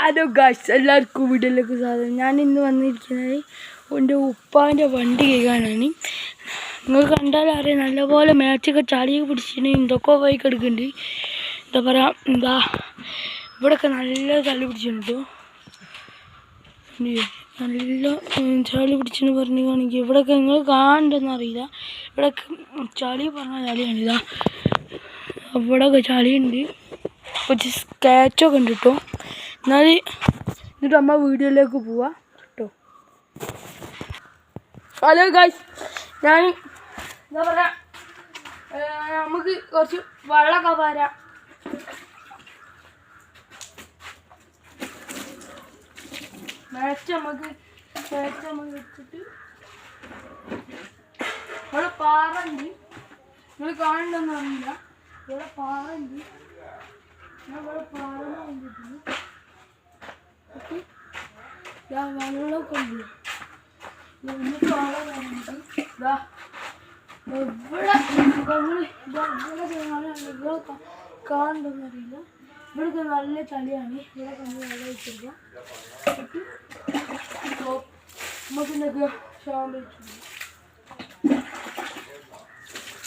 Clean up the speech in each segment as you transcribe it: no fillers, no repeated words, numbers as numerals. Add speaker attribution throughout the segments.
Speaker 1: Hello guys, എല്ലാവർക്കും വീട്ടിലേക്ക് സ്വാഗതം. ഞാൻ ഇന്ന് വന്നിരിക്കുന്നത് എൻ്റെ ഉപ്പാൻ്റെ വണ്ടി കഴുകാനാണ്. നിങ്ങൾ കണ്ടാൽ അറിയാം, നല്ലപോലെ മാച്ചൊക്കെ ചളിയൊക്കെ പിടിച്ചിട്ട് എന്തൊക്കെ പോയി കിടക്കുന്നുണ്ട്. എന്താ പറയുക, ഇവിടെയൊക്കെ നല്ല ചളി പിടിച്ചിട്ടുണ്ട്. നല്ല ചളി പിടിച്ചെന്ന് പറഞ്ഞാണെങ്കിൽ ഇവിടെയൊക്കെ നിങ്ങൾ കാണണ്ടെന്ന് അറിയില്ല. ഇവിടെയൊക്കെ ചളി പറഞ്ഞ ചളിയാണിതാ. ഇവിടെയൊക്കെ ചളിയുണ്ട്, കുറച്ച് സ്കാച്ചൊക്കെ ഉണ്ട് കേട്ടോ. എന്നിട്ട് അമ്മ വീഡിയോയിലേക്ക് പോവാ കേട്ടോ. ഹലോ ഗൈസ്, ഞാൻ എന്താ പറയാ, നമുക്ക് കുറച്ച് വെള്ളമൊക്കെ പാരാം. നമുക്ക് വെച്ചിട്ട് ഇവിടെ പാറുണ്ട്. നിങ്ങൾ കാണണ്ടെന്ന് അറിയില്ല, ഇവിടെ പാറുണ്ട്. ഞാൻ ഇവിടെ പാറന്ന് കണ്ടിട്ടുണ്ട്. വെള്ളമൊക്കെ ഉണ്ട്. എന്നിട്ട് വെള്ളം കഴിഞ്ഞിട്ട് ഇവിടെ കാണണ്ടെന്ന് അറിയില്ല. ഇവിടെയൊക്കെ നല്ല ചളിയാണ്. ഇവിടെ കണ്ട് വെള്ളം വെച്ചിരിക്കാം. നമുക്ക് ഇതൊക്കെ ഷാമ്പ് വെച്ചിട്ടുണ്ട്.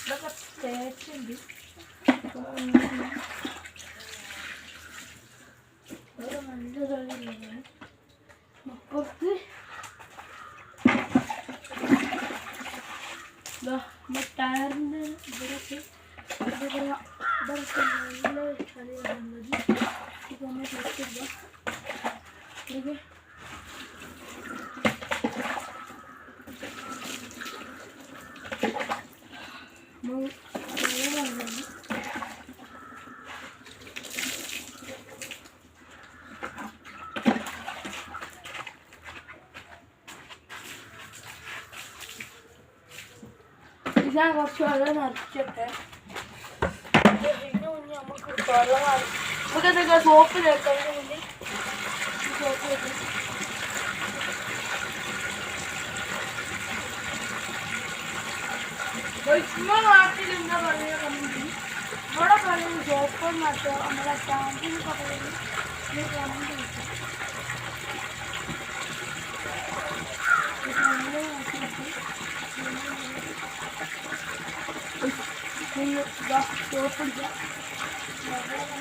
Speaker 1: ഇതൊക്കെ തേച്ചുണ്ട്. നല്ല ചളിയാണ്. അപ്പുറത്ത് ടയറിൻ്റെ ഇവിടെയൊക്കെ നല്ല ചളിയാണുള്ളത്. ഇതൊന്നും തെറ്റില്ല. ഇതൊക്കെ ഞാൻ കുറച്ച് വെള്ളം നിറച്ചിട്ടെ. ഇതിന് മുന്നേ നമുക്ക് വെള്ളം നമുക്ക് എന്തൊക്കെ സോപ്പ് തേക്കുന്നതിന് മുന്നേ സോപ്പ് തേക്കും. നമ്മുടെ നാട്ടിൽ എന്താ പറയുക, ഇവിടെ പറയുന്നത് സോപ്പ് നട്ടോ നമ്മളെ ടാങ്കിനൊക്കെ പറയുന്നത് കറണ്ട് കിട്ടും. സോപ്പ് പിടിക്കാം.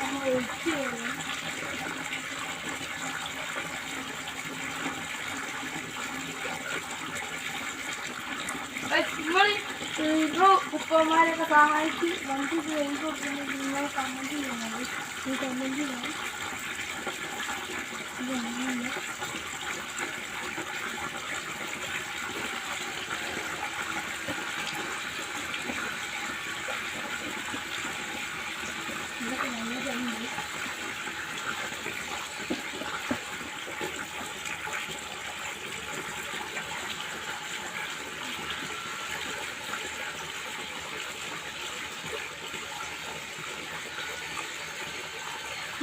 Speaker 1: നമ്മൾ ഒഴിച്ച് കഴിഞ്ഞു. നിങ്ങൾ ഉപ്പമാരൊക്കെ സഹായിച്ച് വണ്ടി കഴുകി കൊടുക്കുന്നെങ്കിൽ നിങ്ങൾ കമൻറ്റ് ചെയ്യണം. ഈ കമൻറ്റ് ചെയ്യണം.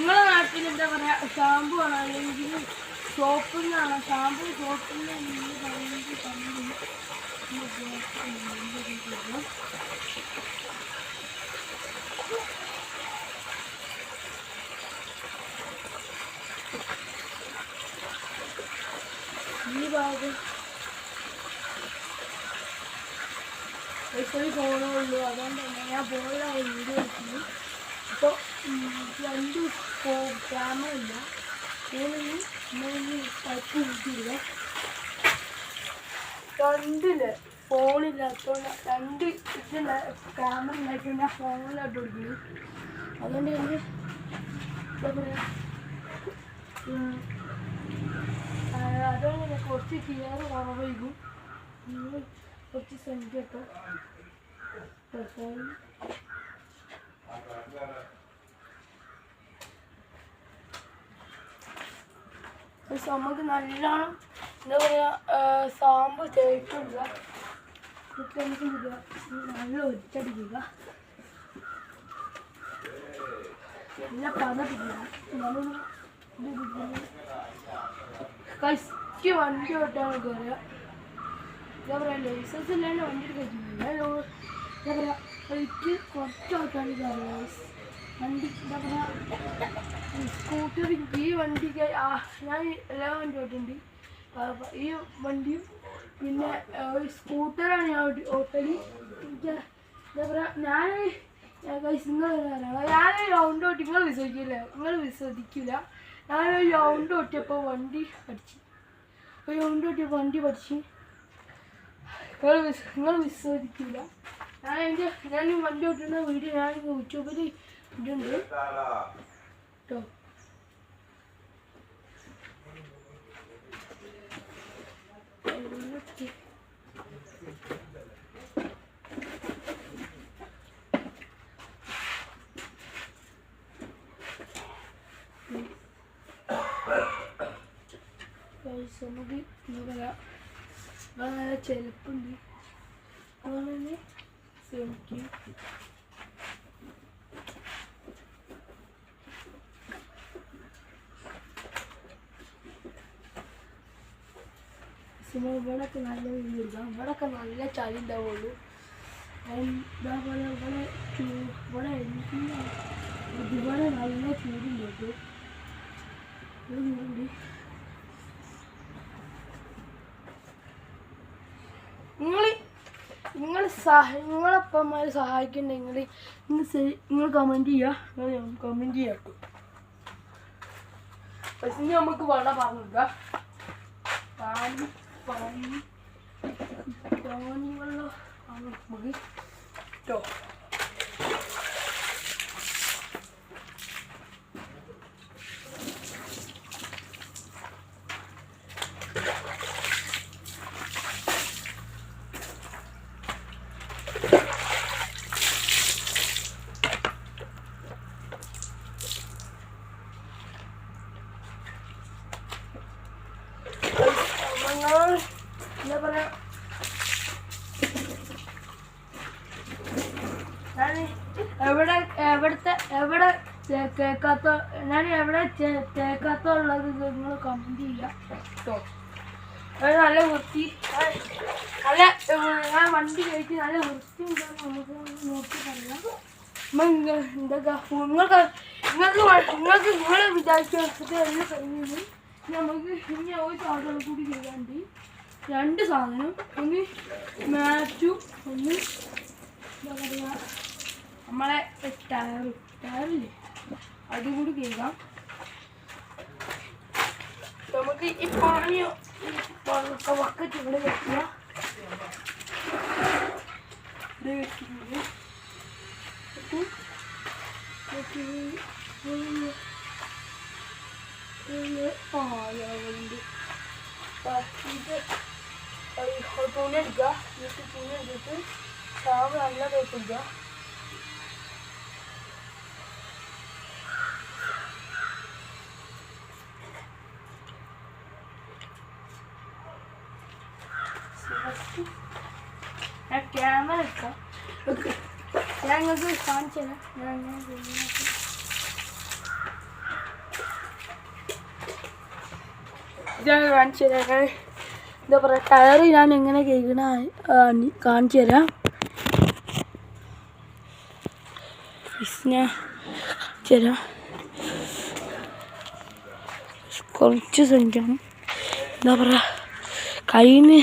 Speaker 1: നിങ്ങളുടെ നാട്ടിൽ എന്താ പറയുക, ഷാമ്പു ആണോ അല്ലെങ്കിൽ സോപ്പിൽ നിന്നാണോ? ഷാമ്പു സോപ്പിൽ നിന്ന് പറയുന്നത് കമ്പനി ഈ ഭാഗം ഒരു ഫോണേ ഉള്ളൂ. അതുകൊണ്ട് തന്നെ ഞാൻ ഫോണിലായി വീഡിയോ എടുക്കുന്നു. അപ്പോൾ രണ്ട് ക്യാമറ ഇല്ല, ഫോണിന് ടച്ച് കിട്ടിയില്ല. രണ്ടില് ഫോണില്ലാത്തോണ്ട് രണ്ട് ഇതില്ല ക്യാമറ ഉണ്ടായിട്ട് ഞാൻ ഫോണിലായിട്ട് കൊടുക്കുന്നു. അതുകൊണ്ട് തന്നെ എന്താ പറയുക, അതുകൊണ്ട് തന്നെ കുറച്ച് ക്ലിയർ കുറവായിരിക്കും. കുറച്ച് സെൻറ്റ് കേട്ടോ. നമുക്ക് നല്ലോണം എന്താ പറയുക, സാമ്പ് തേക്കില്ല. നമുക്ക് നല്ല ഒറ്റടിക്കുക, നല്ല പതപ്പിക്കുക. കൈക്ക് വണ്ടി ഓട്ടാണ് കയറുക. എന്താ പറയുക, ലൈസൻസ് ഇല്ലാണ്ട് വണ്ടി എടുക്കാൻ എന്താ പറയുക, എനിക്ക് കുറച്ച് ഓട്ടാണ് കയറുക. വണ്ടി എന്താ പറയുക, സ്കൂട്ടർ ഈ വണ്ടിക്ക് ഞാൻ എല്ലാ വണ്ടി ഓട്ടുണ്ട്. ഈ വണ്ടിയും പിന്നെ ഒരു സ്കൂട്ടറാണ് ഞാൻ ഓട്ടല്. എനിക്ക് എന്താ പറയുക, ഞാൻ റൗണ്ട് ഓട്ടി നിങ്ങൾ വിശ്വസിക്കില്ല, ഞാനൊരു റൗണ്ട് ഓട്ടിയപ്പോൾ വണ്ടി പഠിച്ചു. ഒരു റൗണ്ട് ഓട്ടിയപ്പോൾ വണ്ടി പഠിച്ച് നിങ്ങൾ വിശ്വസിക്കില്ല. ഞാൻ വണ്ടി ഓട്ടുന്ന വീഡിയോ ഞാൻ യൂട്യൂബിൽ ഇടുന്നുണ്ട് കേട്ടോ. നമുക്ക് എന്താ പറയുക, നല്ല ചെലപ്പുണ്ട്, അതുപോലെ തന്നെ ശ്രമിക്കും. ഇവിടെയൊക്കെ നല്ല വീട് ഇടാം, ഇവിടെയൊക്കെ നല്ല ചളി ഉണ്ടാവുള്ളൂ. ഇതേപോലെ ഇവിടെ നല്ല ചൂടുണ്ട് കേട്ടോ. നിങ്ങളപ്പന്മാർ സഹായിക്കണ്ടെങ്കിൽ നിങ്ങൾ കമൻറ്റ് ചെയ്യുക, കമൻറ്റ് ചെയ്യാം കേട്ടോ. പക്ഷേ നമുക്ക് വെള്ളം പറഞ്ഞു കൊടുക്കാം. പാനി വെള്ളം നമുക്ക് കേട്ടോ. എന്താ പറയാ, ഞാൻ എവിടെ കേൾക്കാത്ത, ഞാൻ എവിടെ കേൾക്കാത്തുള്ളത് നിങ്ങൾ കമൻറ്റ് ചെയ്യുക കേട്ടോ. അത് നല്ല വൃത്തി, നല്ല ഞാൻ വണ്ടി കഴിച്ച് നല്ല വൃത്തി ഉണ്ടെന്ന് നമുക്ക് നോക്കി പറയാം. എന്തൊക്കെ നിങ്ങൾക്ക് നിങ്ങൾ വിചാരിച്ചിട്ട് എല്ലാം കഴിഞ്ഞത് നമുക്ക് ഇനി ഒരു സാധനം കൂടി ചെയ്യാണ്ട്. 2 സാധനം, ഒന്ന് മാറ്റും, ഒന്ന് എന്താ പറയുക നമ്മളെ ടയറില്ലേ അതുകൂടി കേൾക്കാം. നമുക്ക് ഈ പാനിയോ വക്കറ്റ് ഇവിടെ വെക്കുക. ഇത് വെക്കുന്നത് തുണിയെടുക്കുക. തുണിയെടുത്തിട്ട് സാവ് നല്ല തേപ്പിടുക. ഞാൻ ക്യാമറ എടുക്കാം, ഞാൻ നിങ്ങൾക്ക് കാണിച്ചു തരാം. ഞാൻ കാണിച്ചു തരാം. എന്താ പറയുക, ടയർ ഞാൻ എങ്ങനെ കേൾക്കണ കാണിച്ചു തരാം. ഞാൻ തരാം, കുറച്ച് ശ്രമിക്കണം. എന്താ പറയുക, കയ്യിൽ നിന്ന്